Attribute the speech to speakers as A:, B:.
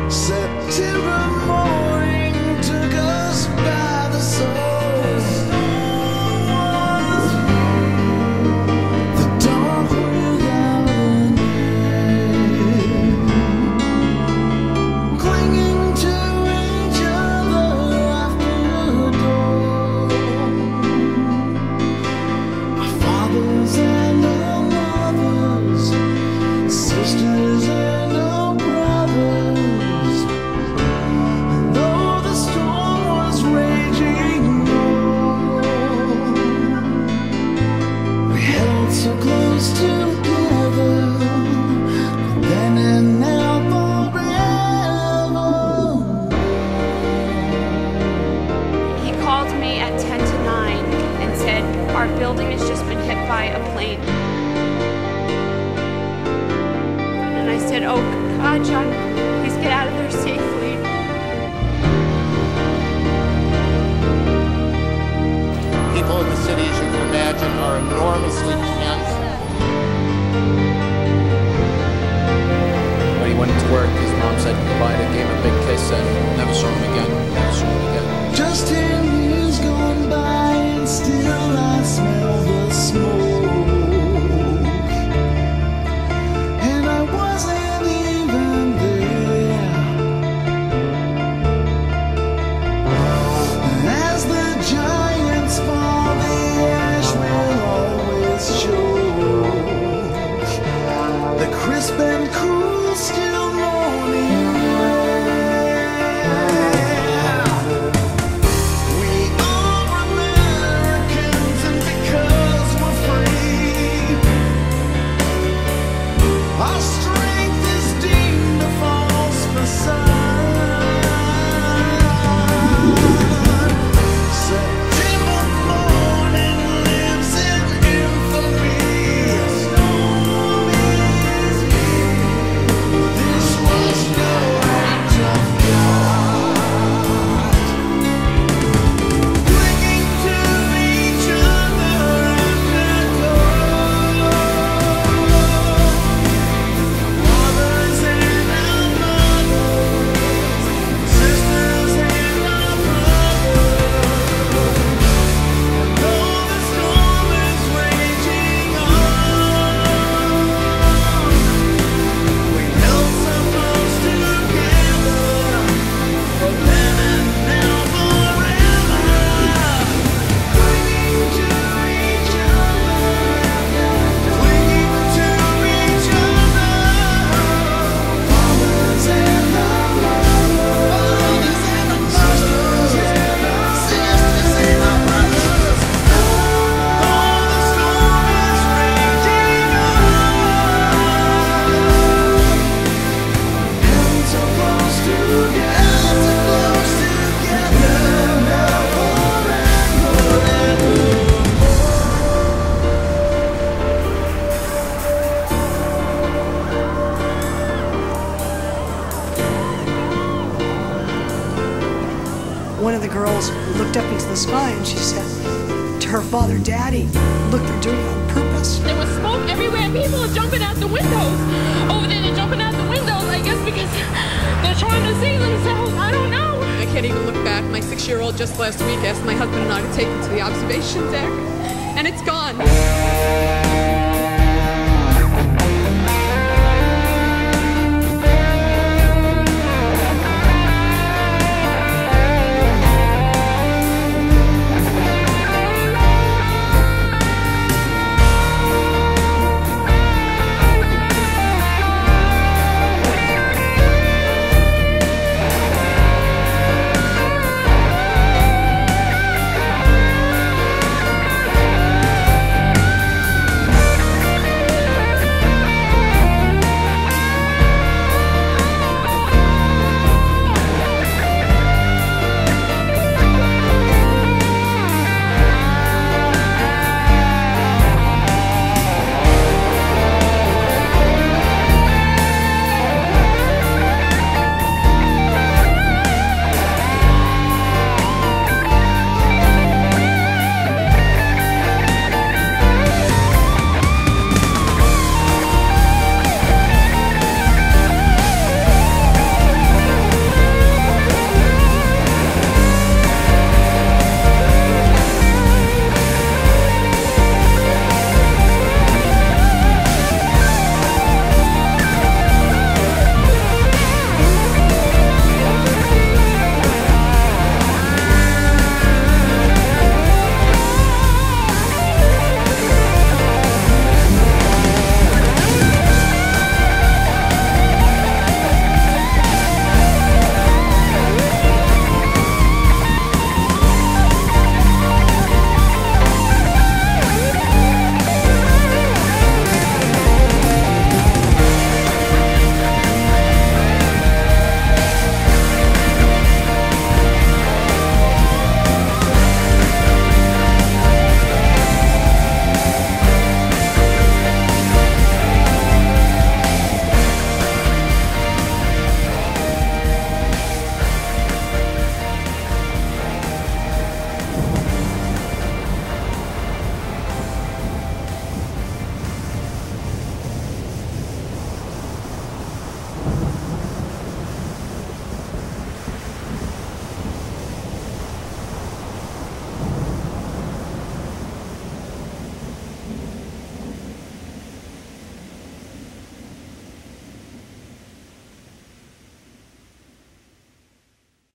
A: September morning took us by the soul. The dark without an end, clinging to each other after dawn. Our fathers and our mothers, sisters and our brothers. Though the storm was raging on, we held so close together, but then and now forever.
B: He called me at 10 to 9 and said, "Our building has just been hit by a plane." And I said, "Oh God, John, please get out of there safely."
C: People in the city, as you can imagine, are enormously tense.
D: When he went to work, his mom said goodbye to him, gave him a big kiss, and never saw him again. Never saw him again.
A: Just 10 years gone by and still I smell the smoke, and I wasn't even there. As the giants fall, the ash will always show. The crisp and cool still morning air. We are Americans, and because we're free, our strength is deemed a false facade. September morning lives in infamy. Storm is here. This was no act of God. Clinging to each other after dark. Mothers and our mothers, sisters and our brothers. Though the storm is raging on, we held so close together, for then and now forever. Clinging to each other, clinging to each other. Fathers and our mothers, sisters and our brothers. Though the storm is raging on, held so close together, now forever.
E: One of the girls looked up into the sky and she said to her father, "Daddy, look, they're doing it on purpose."
F: There was smoke everywhere. People are jumping out the windows. Over there, they're jumping out the windows, I guess, because they're trying to save themselves. I don't know. I can't even look back. My 6-year-old just last week asked my husband and I to take him to the observation deck, and it's gone.